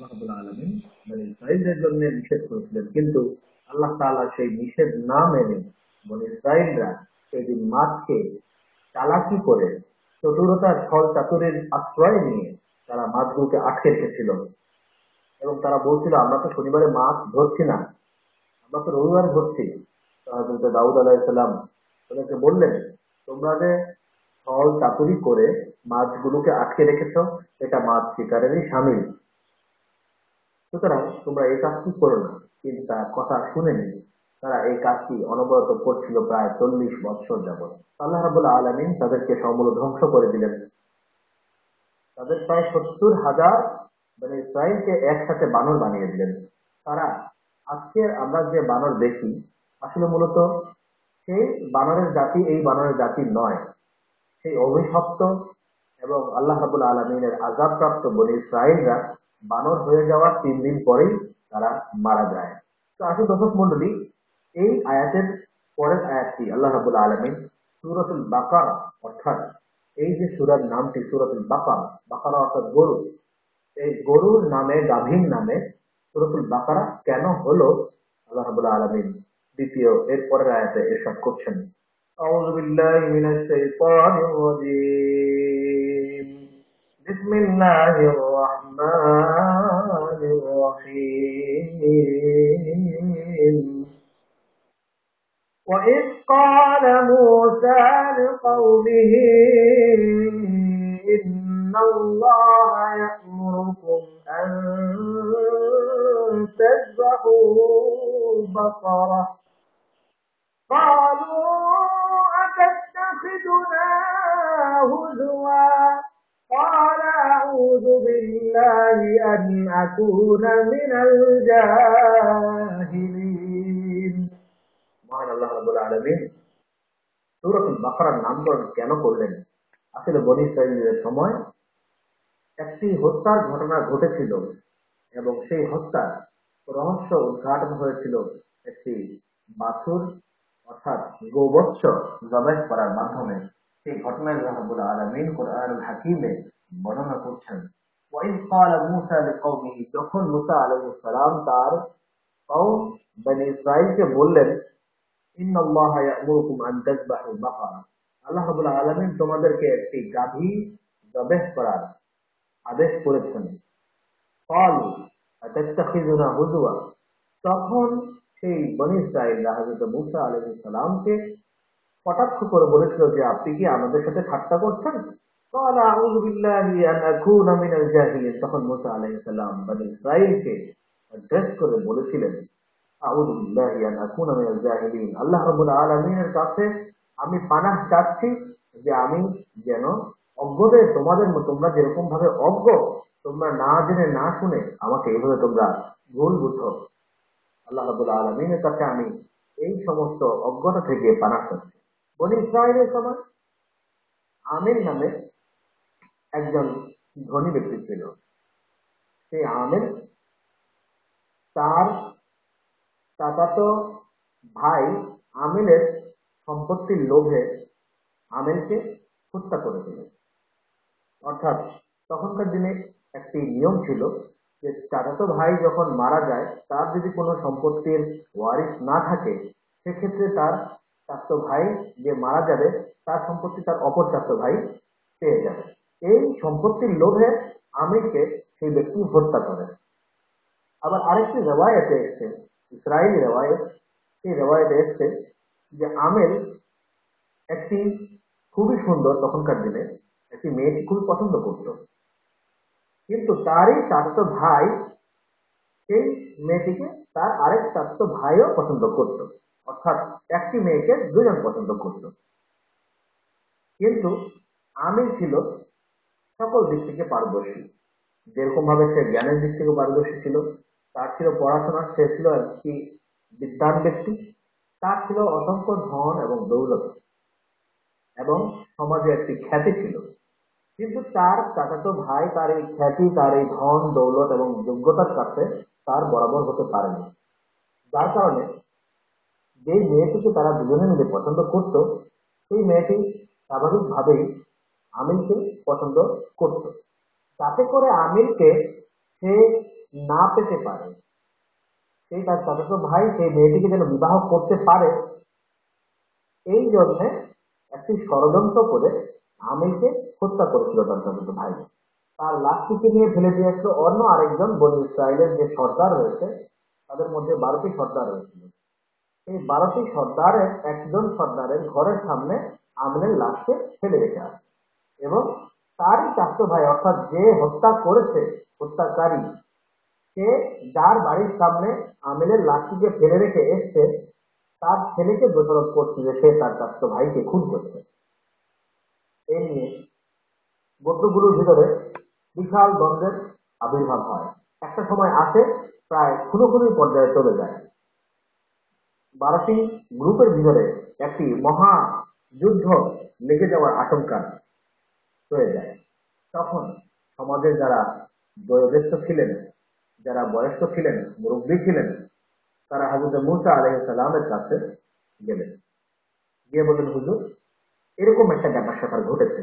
আল্লাহ রাব্বুল আলামিন বনী ইসরাঈলদের জন্য নিষেধ করেছিলেন, কিন্তু আল্লাহ তাআলা সেই নিষেধ না মেনে বনী ইসরাঈলরা সেদিন মাছকে চালাকি করে চতুরতার ছল চাতুরির আশ্রয় নিয়ে তারা মাছগুলোকে আটকে রেখেছিল। এবং তারা বলছিল, আমরা তো শনিবারে মাছ ধরছি না, আমরা তো রবিবারে ধরছি। তো হযরত দাউদ আলাইহিস সালাম তাদেরকে বললেন, তোমরা যে ছল চাতুরি করে মাছগুলোকে আটকে রেখেছো, এটা মাছ শিকারেরই শামিল। সুতরাং তোমরা এই কাজটি করো না। কিন্তু তার কথা শুনেনি। তারা এই কাজটি অনবরত করছিল প্রায় 40 বৎসর যাবৎ। আল্লাহ রাব্বুল আলামিন তাদেরকে সমূল ধ্বংস করে দিলেন। তাদের প্রায় 70,000 মানে ইসরায়েলকে একসাথে বানর বানিয়ে দিলেন। তারা আজকে আমরা যে বানর দেখি, আসলে মূলত সেই বানরের জাতি এই বানরের জাতি নয়। সেই অভিশপ্ত এবং আল্লাহ রাব্বুল আলামিনের আযাবপ্রাপ্ত বনী ইসরাঈলরা বানর হয়ে যাওয়ার 3 দিন পরেই তারা মারা যায়। তো আসলে দর্শক মন্ডলী, এই আয়াতের পরের আয়াতটি আল্লাহ রাব্বুল আলামিন সূরাতুল বাকারা, অর্থাৎ এই যে সূরার নামটি সূরাতুল বাকারা, বাকারা অর্থাৎ গরু, এই গরুর নামে, গাভীর নামে সূরাতুল বাকারা কেন হলো, আল্লাহ রাব্বুল আলামিন দ্বিতীয় এর পরের আয়াতে ইরশাদ করছেন, আউযু বিল্লাহি মিনাশ শাইতানির রাজীম, বিসমিল্লাহির রহমানির রহিম। وإذ قال موسى لقومه إن الله يأمركم أن تذبحوا بقرة قالوا أتتخذنا هزوا قال أعوذ بالله أن أكون من الجاهلين। মহান আল্লাহ রাব্বুল আলামিন সূরাতুল বাকারার নামকরণ কেন করলেন? আসলে বনী ইসরাঈলের সময় একটি হত্যার ঘটনা ঘটেছিল এবং সেই হত্যার রহস্য উদ্ঘাটন হয়েছিল একটি বাছুর অর্থাৎ গোবৎস জবাই করার মাধ্যমে। সেই ঘটনায় আল্লাহ রাব্বুল আলামিন কোরআনুল হাকীমে বর্ণনা করছেন, ওয়াইজ ক্বালা মূসা লিকওমিহি, যখন মূসা আলাইহিস সালাম তার কওম বনী ইসরাঈলকে বললেন, ইন্নাল্লাহা ইয়া'মুরুকুম আন তাযবাহু বাকারা, আল্লাহ রাব্বুল আলামিন তোমাদেরকে একটি গাভী জবাই করার আদেশ করেছেন। ক্বালু আতাত্তাখিযুনা হুজুয়া, তখন সেই বনী ইসরাঈলরা হযরত মূসা আলাইহিস সালামকে কটাক্ষ করে বলেছিল যে, আপনি কি আমাদের সাথে ঠাট্টা করছেন? ক্বালা আউযু বিল্লাহি আন আকুনা মিনাল জাহিলিন, তখন মূসা আলাইহিস সালাম বনী ইসরাঈলকে অ্যাড্রেস করে বলেছিলেন, আউযু বিল্লাহি আন আকুনা মিনাল জাহিলিন, আল্লাহ রাব্বুল আলামিনের কাছে আমি পানাহ চাচ্ছি যে আমি যেন অজ্ঞদের, তোমরা যেরকম ভাবে অজ্ঞ, তোমরা না জেনে না শুনে আমাকে এইভাবে তোমরা ভুল বুঝো, আল্লাহ রাব্বুল আলামিনের কাছে আমি এই সমস্ত অজ্ঞতা থেকে পানাহ চাচ্ছি। বনী ইসরাঈলের সময় আমির নামে একজন ধনী ব্যক্তি ছিল। সেই আমির তার চাচাতো ভাই আমিলের সম্পত্তির লোভে আমিলকে হত্যা করেছিল। অর্থাৎ তখনকার দিনে একটি নিয়ম ছিল যে চাচাতো ভাই যখন মারা যায়, তার যদি কোনো সম্পত্তির ওয়ারিশ না থাকে, সেক্ষেত্রে তার চাচাতো ভাই যে মারা যাবে তার সম্পত্তি তার অপর চাচাতো ভাই পেয়ে যাবে। এই সম্পত্তির লোভে আমিরকে সেই ব্যক্তি হত্যা করে। আবার আরেকটি রেওয়ায়েতে এসছে, ইসরায়েলি রেওয়ায়েত, সেই রেওয়ায়েতে এসছে যে আমের একটি খুবই সুন্দর, তখনকার দিনে একটি মেয়েটি খুবই পছন্দ করত, কিন্তু তারই চাচাতো ভাই সেই মেয়েটিকে তার আরেক চাচাতো ভাইও পছন্দ করত। অর্থাৎ একটি মেয়েকে দুজন পছন্দ করত। কিন্তু আমির ছিল সকল দিক থেকে পারদর্শী। যেরকম ভাবে সে জ্ঞানের দিক থেকে পারদর্শী ছিল, তার ছিল পড়াশোনা, সে ছিল একটি বিদ্বান ব্যক্তি, তার ছিল অসংখ্য ধন এবং দৌলত, এবং সমাজে একটি খ্যাতি ছিল। কিন্তু তার চাচাতো ভাই তার এই খ্যাতি, তার এই ধন দৌলত এবং যোগ্যতার কাছে তার বরাবর হতে পারেনি। যার কারণে যে মেয়েটিকে তারা দুজনে মিলে পছন্দ করত, সেই মেয়েটি স্বাভাবিকভাবেই আমিরকে পছন্দ করত। তাতে করে আমিরকে সে না পেতে পারে, সেই তার চাচাতো ভাই সেই মেয়েটিকে যেন বিবাহ করতে পারে, এই জন্যে একটি ষড়যন্ত্র করে আমিরকে হত্যা করেছিল তার চাচাতো ভাই। তার লাশটিকে নিয়ে ফেলে দিয়ে আসলো অন্য আরেকজন বনী ইসরায়েলের যে সর্দার রয়েছে, তাদের মধ্যে 12টি সর্দার রয়েছিল। এই 12টি সর্দারের একজন সর্দারের ঘরের সামনে আমিনের লাশকে ফেলে রেখে আসে এবং তারই চাচাতো ভাই, অর্থাৎ যে হত্যা করেছে, হত্যাকারী, সে যার বাড়ির সামনে আমিনের লাশটিকে ফেলে রেখে এসছে, তার ছেলেকে দোষারোপ করছে যে সে তার চাচাতো ভাইকে খুন করেছে। এই নিয়ে গোত্রগুলোর ভিতরে বিশাল দ্বন্দ্বের আবির্ভাব হয়। একটা সময় আসে প্রায় খুনোখুনির পর্যায়ে চলে যায়। 12টি গ্রুপের ভিতরে একটি মহা যুদ্ধ লেগে যাওয়ার আশঙ্কা হয়ে যায়। তখন সমাজের যারা বয়োজ্যেষ্ঠ ছিলেন, যারা বয়স্ক ছিলেন, মুরব্বী ছিলেন, তারা হযরত মূসা আলাইহিস সালামের কাছে গেলেন, গিয়ে বললেন, হুজুর, এরকম একটা ব্যাপার স্যাপার ঘটেছে,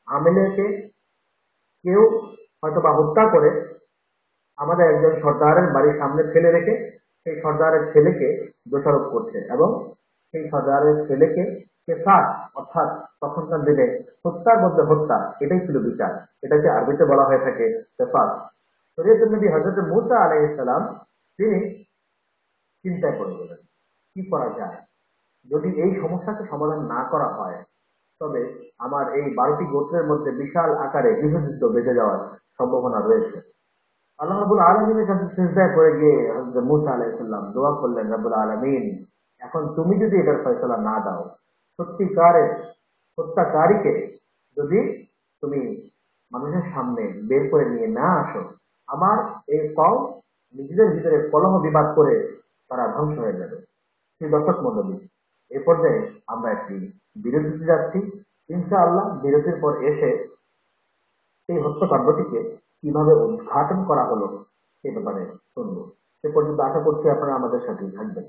আমেলেকে কেউ হয়তো বা হত্যা করে আমাদের একজন সর্দারের বাড়ির সামনে ফেলে রেখে সেই সর্দারের ছেলেকে দোষারোপ করছে এবং সেই সর্দারের ছেলেকে কেসাস, অর্থাৎ তখনকার দিনে হত্যার মধ্যে হত্যা, এটাই ছিল বিচার। এটাকে আরবিতে বলা হয়ে থাকে কেসাস। শরীয়তের নবী হযরত মূসা আলাইহিস সালাম তিনি চিন্তায় পড়ে গেলেন, কি করা যায়। যদি এই সমস্যাকে সমাধান না করা হয়, তবে আমার এই 12টি গোত্রের মধ্যে বিশাল আকারে গৃহযুদ্ধ বেঁধে যাওয়ার সম্ভাবনা রয়েছে। আল্লাহ রাব্বুল আলামিনের কাছে সিজদায় পড়ে গিয়ে হযরত মূসা আলাইহিস সালাম দোয়া করলেন, রব্বুল আলামিন, এখন তুমি যদি এটার ফয়সালা না দাও, সত্যিকারের হত্যাকারীকে যদি তুমি মানুষের সামনে বের করে নিয়ে না আসো, আমার এই কওম নিজেদের ভিতরে কলহ বিবাদ করে তারা ধ্বংস হয়ে যাবে। সেই দর্শক মণ্ডলী, এই পর্যায়ে আমরা একটি বিরতিতে যাচ্ছি। ইনশাআল্লাহ বিরতির পর এসে এই হত্যাকাণ্ডটিকে কিভাবে উদ্ঘাটন করা হলো সে ব্যাপারে শুনবো। সে পর্যন্ত আশা করছি আপনারা আমাদের সাথেই থাকবেন।